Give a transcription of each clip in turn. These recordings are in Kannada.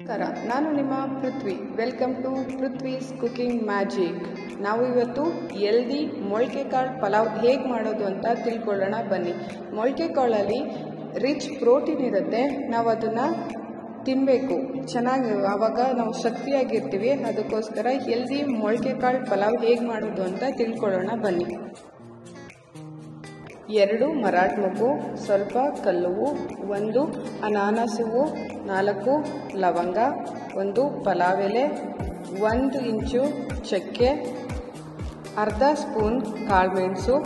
ನಮಸ್ಕಾರ, ನಾನು ನಿಮ್ಮ Prithvi. Welcome to Prithvi's cooking magic. ನಾವು ಇವತ್ತು ಹೆಲ್ದಿ ಮೊಳಕೆ ಕಾಳು ಪಲಾವ್ ಹೇಗೆ ಮಾಡೋದು ಅಂತ ತಿಳ್ಕೊಳ್ಳೋಣ ಬನ್ನಿ. ಮೊಳಕೆ ಕಾಳಲ್ಲಿ ರಿಚ್ ಪ್ರೋಟೀನ್ ಇರುತ್ತೆ. ನಾವು ಅದನ್ನು ತಿನ್ನಬೇಕು, ಚೆನ್ನಾಗಿ, ಆವಾಗ ನಾವು ಶಕ್ತಿಯಾಗಿರ್ತೀವಿ. ಅದಕ್ಕೋಸ್ಕರ ಹೆಲ್ದಿ ಮೊಳಕೆ ಕಾಳು ಪಲಾವ್ ಹೇಗೆ ಮಾಡೋದು ಅಂತ ತಿಳ್ಕೊಳ್ಳೋಣ ಬನ್ನಿ. 2 ಮರಾಠ ಮೊಗ್ಗು, ಸ್ವಲ್ಪ ಕಲ್ಲುವು, 1 ಅನಾನಸ್ ಹೂವು, 4 ಲವಂಗ, 1 ಪಲಾವ್ ಎಲೆ, 1 ಇಂಚು ಚಕ್ಕೆ, ಅರ್ಧ ಸ್ಪೂನ್ ಕಾಳುಮೆಣಸು,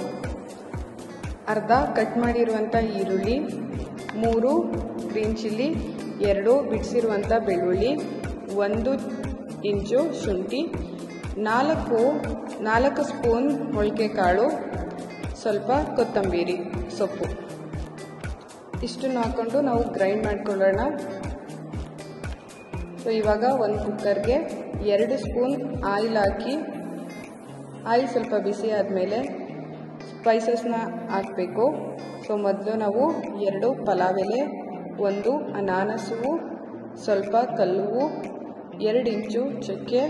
ಅರ್ಧ ಕಟ್ ಮಾಡಿರುವಂಥ ಈರುಳ್ಳಿ, 3 ಗ್ರೀನ್ ಚಿಲ್ಲಿ, 2 ಬಿಡಿಸಿರುವಂಥ ಬೆಳ್ಳುಳ್ಳಿ, 1 ಇಂಚು ಶುಂಠಿ, 4 ಸ್ಪೂನ್ ಮೊಳಕೆ ಕಾಳು, ಸ್ವಲ್ಪ ಕೊತ್ತಂಬರಿ ಸೊಪ್ಪು. ಇಷ್ಟನ್ನು ಹಾಕ್ಕೊಂಡು ನಾವು ಗ್ರೈಂಡ್ ಮಾಡ್ಕೊಳ್ಳೋಣ. ಸೊ ಇವಾಗ ಒಂದು ಕುಕ್ಕರ್ಗೆ 2 ಸ್ಪೂನ್ ಆಯಿಲ್ ಹಾಕಿ, ಆಯಿಲ್ ಸ್ವಲ್ಪ ಬಿಸಿ ಆದಮೇಲೆ ಸ್ಪೈಸಸ್ನ ಹಾಕಬೇಕು. ಸೊ ಮೊದಲು ನಾವು 2 ಪಲಾವ್ ಎಲೆ, 1 ಅನಾನಸ್ ಹೂವು, ಸ್ವಲ್ಪ ಕಲ್ಲುವು, 2 ಇಂಚು ಚಕ್ಕೆ,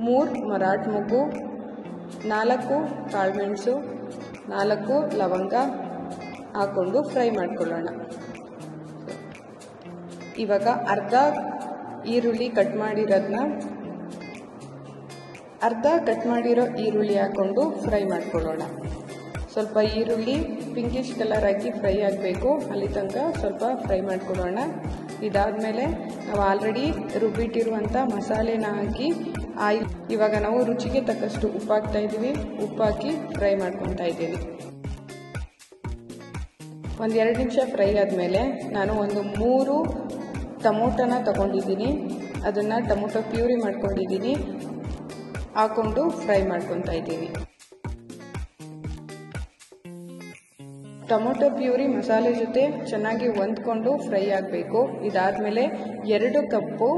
3 ಮರಾಠ ಮೊಗ್ಗು, 4 ಕಾಳುಮೆಣಸು, 4 ಲವಂಗ ಹಾಕ್ಕೊಂಡು ಫ್ರೈ ಮಾಡ್ಕೊಳ್ಳೋಣ. ಇವಾಗ ಅರ್ಧ ಈರುಳ್ಳಿ ಕಟ್ ಮಾಡಿರೋ ಈರುಳ್ಳಿ ಹಾಕ್ಕೊಂಡು ಫ್ರೈ ಮಾಡ್ಕೊಳ್ಳೋಣ. ಸ್ವಲ್ಪ ಈರುಳ್ಳಿ ಪಿಂಕಿಶ್ ಕಲರ್ ಆಗಿ ಫ್ರೈ ಆಗಬೇಕು, ಅಲ್ಲಿ ತನಕ ಸ್ವಲ್ಪ ಫ್ರೈ ಮಾಡ್ಕೊಳ್ಳೋಣ. ಇದಾದಮೇಲೆ ನಾವು ಆಲ್ರೆಡಿ ರುಬ್ಬಿಟ್ಟಿರುವಂಥ ಮಸಾಲೆನ ಹಾಕಿ ಇವಾಗ ನಾವು ರುಚಿಗೆ ತಕ್ಕಷ್ಟು ಉಪ್ಪು ಹಾಕ್ತಾ ಇದ್ದೀವಿ. ಉಪ್ಪು ಹಾಕಿ ಫ್ರೈ ಮಾಡ್ಕೊತಾ ಇದ್ದೀನಿ. 1-2 ನಿಮಿಷ ಫ್ರೈ ಆದಮೇಲೆ ನಾನು 3 ಟೊಮೊಟೊನ ತಗೊಂಡಿದ್ದೀನಿ. ಅದನ್ನು ಟೊಮೊಟೊ ಪ್ಯೂರಿ ಮಾಡ್ಕೊಂಡಿದ್ದೀನಿ, ಹಾಕ್ಕೊಂಡು ಫ್ರೈ ಮಾಡ್ಕೊತಾ ಇದ್ದೀನಿ. ಟೊಮೊಟೊ ಪ್ಯೂರಿ ಮಸಾಲೆ ಜೊತೆ ಚೆನ್ನಾಗಿ ಹೊಂದ್ಕೊಂಡು ಫ್ರೈ ಆಗಬೇಕು. ಇದಾದಮೇಲೆ 2 ಕಪ್ಪು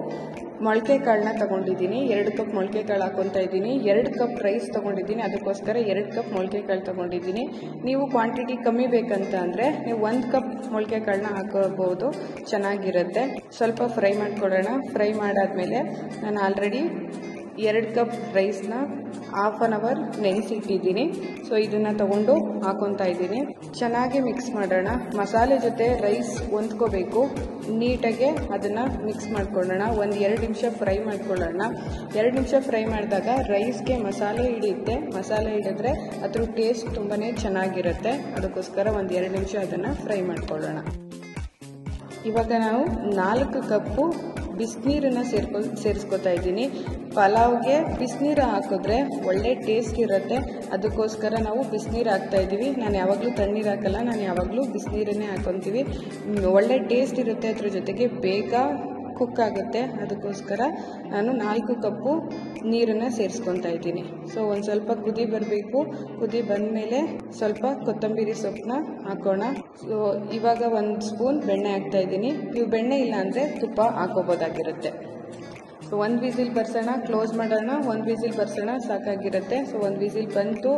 ಮೊಳಕೆ ಕಾಳನ್ನ ತಗೊಂಡಿದ್ದೀನಿ. 2 ಕಪ್ ಮೊಳಕೆ ಕಾಳು ಹಾಕ್ಕೊತಾ ಇದ್ದೀನಿ. 2 ಕಪ್ ರೈಸ್ ತೊಗೊಂಡಿದ್ದೀನಿ, ಅದಕ್ಕೋಸ್ಕರ 2 ಕಪ್ ಮೊಳಕೆ ಕಾಳು ತೊಗೊಂಡಿದ್ದೀನಿ. ನೀವು ಕ್ವಾಂಟಿಟಿ ಕಮ್ಮಿ ಬೇಕಂತ ಅಂದರೆ ನೀವು 1 ಕಪ್ ಮೊಳಕೆ ಕಾಳನ್ನ ಹಾಕೋಬಹುದು, ಚೆನ್ನಾಗಿರುತ್ತೆ. ಸ್ವಲ್ಪ ಫ್ರೈ ಮಾಡ್ಕೊಳ್ಳೋಣ. ಫ್ರೈ ಮಾಡಾದ್ಮೇಲೆ ನಾನು ಆಲ್ರೆಡಿ 2 ಕಪ್ ರೈಸ್ನ ಹಾಫ್ ಆನ್ ಅವರ್ ನೆನೆಸಿಟ್ಟಿದ್ದೀನಿ. ಸೊ ಇದನ್ನು ತಗೊಂಡು ಹಾಕೊತಾ ಇದ್ದೀನಿ. ಚೆನ್ನಾಗಿ ಮಿಕ್ಸ್ ಮಾಡೋಣ. ಮಸಾಲೆ ಜೊತೆ ರೈಸ್ ಹೊಂದ್ಕೋಬೇಕು, ನೀಟಾಗೆ ಅದನ್ನು ಮಿಕ್ಸ್ ಮಾಡ್ಕೊಳ್ಳೋಣ. 1-2 ನಿಮಿಷ ಫ್ರೈ ಮಾಡ್ಕೊಳ್ಳೋಣ. 2 ನಿಮಿಷ ಫ್ರೈ ಮಾಡಿದಾಗ ರೈಸ್ಗೆ ಮಸಾಲೆ ಹಿಡಿಯುತ್ತೆ. ಮಸಾಲೆ ಹಿಡಿದ್ರೆ ಅದ್ರ ಟೇಸ್ಟ್ ತುಂಬಾ ಚೆನ್ನಾಗಿರುತ್ತೆ. ಅದಕ್ಕೋಸ್ಕರ 1-2 ನಿಮಿಷ ಅದನ್ನು ಫ್ರೈ ಮಾಡ್ಕೊಳ್ಳೋಣ. ಇವಾಗ ನಾವು 4 ಕಪ್ಪು ಬಿಸಿನೀರನ್ನು ಸೇರಿಸ್ಕೊತಾ ಇದ್ದೀನಿ. ಪಲಾವ್ಗೆ ಬಿಸಿನೀರು ಹಾಕಿದ್ರೆ ಒಳ್ಳೆ ಟೇಸ್ಟ್ ಇರುತ್ತೆ. ಅದಕ್ಕೋಸ್ಕರ ನಾವು ಬಿಸಿನೀರು ಹಾಕ್ತಾ ಇದ್ದೀವಿ. ನಾನು ಯಾವಾಗಲೂ ತಣ್ಣೀರು ಹಾಕಲ್ಲ, ನಾನು ಯಾವಾಗಲೂ ಬಿಸಿನೀರನ್ನೇ ಹಾಕೊತೀವಿ. ಒಳ್ಳೆ ಟೇಸ್ಟ್ ಇರುತ್ತೆ, ಅದ್ರ ಜೊತೆಗೆ ಬೇಗ ಕುಕ್ ಆಗುತ್ತೆ. ಅದಕ್ಕೋಸ್ಕರ ನಾನು 4 ಕಪ್ಪು ನೀರನ್ನು ಸೇರಿಸ್ಕೊತಾ ಇದ್ದೀನಿ. ಸೊ ಒಂದು ಸ್ವಲ್ಪ ಕುದಿ ಬರಬೇಕು. ಕುದಿ ಬಂದಮೇಲೆ ಸ್ವಲ್ಪ ಕೊತ್ತಂಬರಿ ಸೊಪ್ಪನ್ನ ಹಾಕೋಣ. ಸೊ ಇವಾಗ 1 ಸ್ಪೂನ್ ಬೆಣ್ಣೆ ಹಾಕ್ತಾ ಇದ್ದೀನಿ. ನೀವು ಬೆಣ್ಣೆ ಇಲ್ಲ ಅಂದರೆ ತುಪ್ಪ ಹಾಕೋಬೋದಾಗಿರುತ್ತೆ. ಸೊ 1 ವಿಸಿಲ್ ಬರ್ಸೋಣ, ಕ್ಲೋಸ್ ಮಾಡೋಣ. 1 ವಿಸಿಲ್ ಬರ್ಸೋಣ, ಸಾಕಾಗಿರುತ್ತೆ. ಸೊ 1 ವಿಸಿಲ್ ಬಂತು,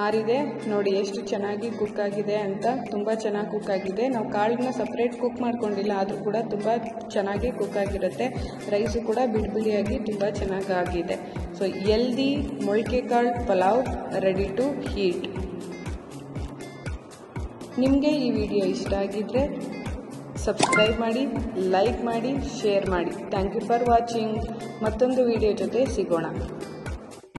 ಆರಿದೆ. ನೋಡಿ ಎಷ್ಟು ಚೆನ್ನಾಗಿ ಕುಕ್ ಆಗಿದೆ ಅಂತ. ತುಂಬ ಚೆನ್ನಾಗಿ ಕುಕ್ ಆಗಿದೆ. ನಾವು ಕಾಳನ್ನ ಸಪ್ರೇಟ್ ಕುಕ್ ಮಾಡ್ಕೊಂಡಿಲ್ಲ, ಆದರೂ ಕೂಡ ತುಂಬ ಚೆನ್ನಾಗಿ ಕುಕ್ ಆಗಿರುತ್ತೆ. ರೈಸು ಕೂಡ ಬಿಡಿಯಾಗಿ ತುಂಬ ಚೆನ್ನಾಗಿ ಆಗಿದೆ. ಸೊ ಹೆಲ್ದಿ ಮೊಳಕೆ ಕಾಳು ಪಲಾವ್ ರೆಡಿ ಟು ಹೀಟ್. ನಿಮಗೆ ಈ ವಿಡಿಯೋ ಇಷ್ಟ ಆಗಿದ್ದರೆ ಸಬ್ಸ್ಕ್ರೈಬ್ ಮಾಡಿ, ಲೈಕ್ ಮಾಡಿ, ಶೇರ್ ಮಾಡಿ. Thank you for watching. ಮತ್ತೊಂದು ವಿಡಿಯೋ ಜೊತೆ ಸಿಗೋಣ.